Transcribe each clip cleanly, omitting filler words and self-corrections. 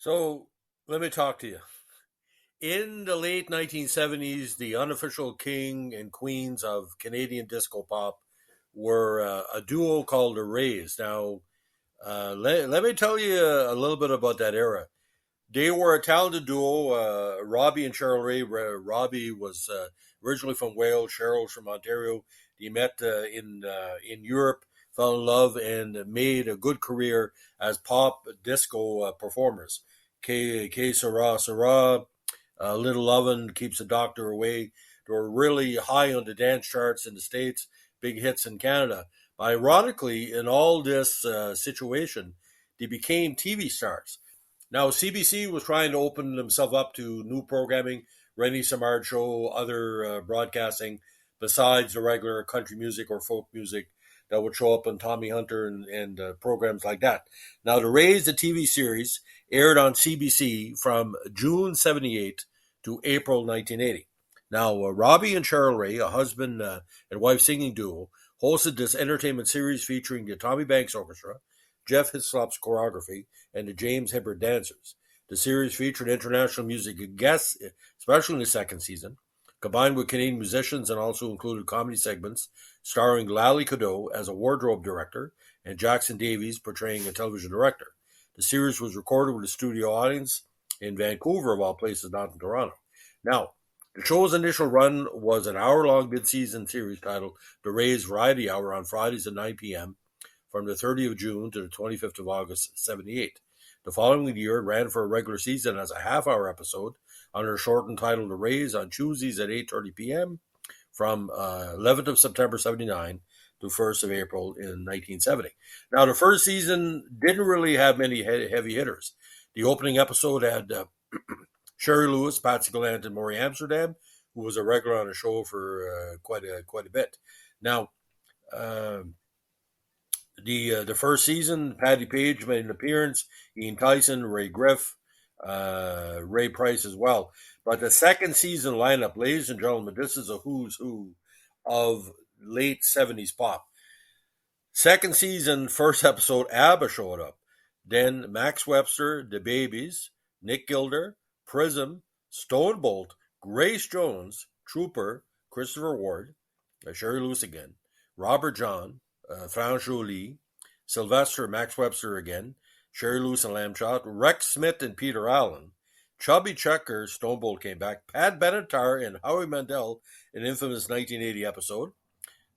So let me talk to you. In the late 1970s, the unofficial king and queens of Canadian disco pop were a duo called the Raes. Now, let me tell you a little bit about that era. They were a talented duo, Robbie and Cheryl Ray. Robbie was originally from Wales, Cheryl's from Ontario. They met in Europe, fell in love, and made a good career as pop disco performers. K Sarah Sarah, Little Oven, Keeps the Doctor Away. They were really high on the dance charts in the States, big hits in Canada. But ironically, in all this situation, they became TV stars. Now, CBC was trying to open themselves up to new programming, Rennie Simard show, other broadcasting, besides the regular country music or folk music that would show up on Tommy Hunter and programs like that. Now, the Raise the TV series aired on CBC from June 78 to April 1980. Now, Robbie and Cheryl Ray, a husband and wife singing duo, hosted this entertainment series featuring the Tommy Banks Orchestra, Jeff Hislop's choreography, and the James Hibbert dancers. The series featured international music guests, especially in the second season, combined with Canadian musicians, and also included comedy segments starring Lally Cadeau as a wardrobe director and Jackson Davies portraying a television director. The series was recorded with a studio audience in Vancouver, of all places, not in Toronto. Now, the show's initial run was an hour-long mid-season series titled The Rays Variety Hour on Fridays at 9 p.m. from the 30th of June to the 25th of August, 78. The following year, it ran for a regular season as a half-hour episode under a shortened title The Rays on Tuesdays at 8:30 p.m. from 11th of September, 79 to 1st of April in 1970. Now, the first season didn't really have many heavy hitters. The opening episode had Shari Lewis, Patsy Gallant, and Maury Amsterdam, who was a regular on the show for quite a bit. Now, the first season, Patty Page made an appearance, Ian Tyson, Ray Griff, Ray Price as well. But the second season lineup, ladies and gentlemen, this is a who's who of late 70s pop. Second season, first episode, ABBA showed up. Then Max Webster, The Babies, Nick Gilder, Prism, Stone Bolt, Grace Jones, Trooper, Christopher Ward, Shari Lewis again, Robert John, Franz Jolie, Sylvester, Max Webster again, Shari Lewis and Lamb Chop, Rex Smith and Peter Allen, Chubby Checker, Stone Bolt came back, Pat Benatar and Howie Mandel, an infamous 1980 episode,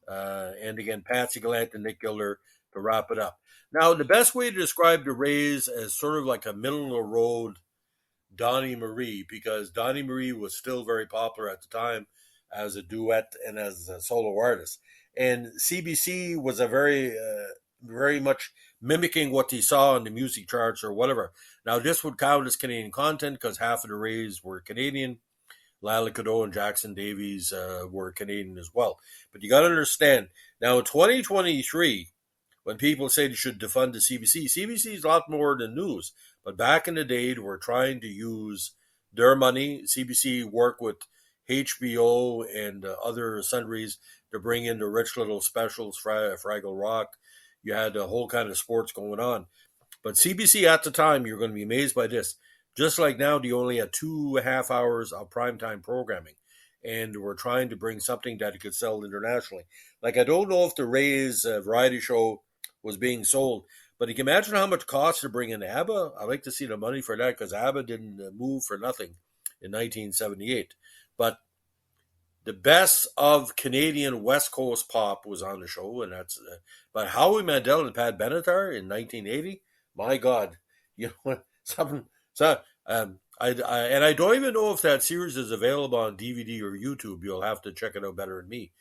and again Patsy Gallant and Nick Gilder to wrap it up. Now, the best way to describe the Rays as sort of like a middle-of-the-road Donnie Marie, because Donnie Marie was still very popular at the time as a duet and as a solo artist. And CBC was a very much mimicking what he saw in the music charts or whatever. Now, this would count as Canadian content because half of the Rays were Canadian. Lally Cadeau and Jackson Davies were Canadian as well. But you got to understand, now in 2023, when people say they should defund the CBC is a lot more than news. But back in the day, they were trying to use their money. CBC worked with HBO and other sundries to bring in the rich little specials, Fraggle Rock. You had a whole kind of sports going on. But CBC at the time, you're going to be amazed by this. Just like now, they only had 2.5 hours of primetime programming. And we're trying to bring something that it could sell internationally. Like, I don't know if the Rays variety show was being sold, but you can imagine how much it costs to bring in ABBA. I'd like to see the money for that because ABBA didn't move for nothing in 1978. But the best of Canadian West Coast pop was on the show, and that's. But Howie Mandel and Pat Benatar in 1980, my God, you know something. So, I don't even know if that series is available on DVD or YouTube. You'll have to check it out better than me.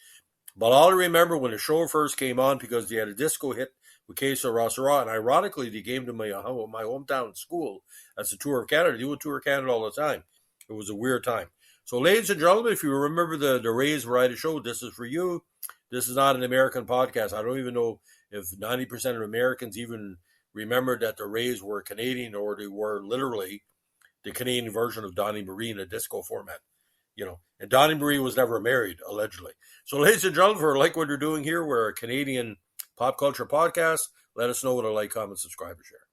But all I remember when the show first came on, because they had a disco hit with Queso Rossera, and ironically, they came to my hometown school as a tour of Canada. They would tour Canada all the time. It was a weird time. So, ladies and gentlemen, if you remember the Rays variety show, this is for you. This is not an American podcast. I don't even know if 90% of Americans even remembered that the Rays were Canadian, or they were literally the Canadian version of Donnie Marie in a disco format. You know, and Donnie Marie was never married, allegedly. So, ladies and gentlemen, for like what you're doing here, we're a Canadian pop culture podcast. Let us know what a like, comment, subscribe, and share.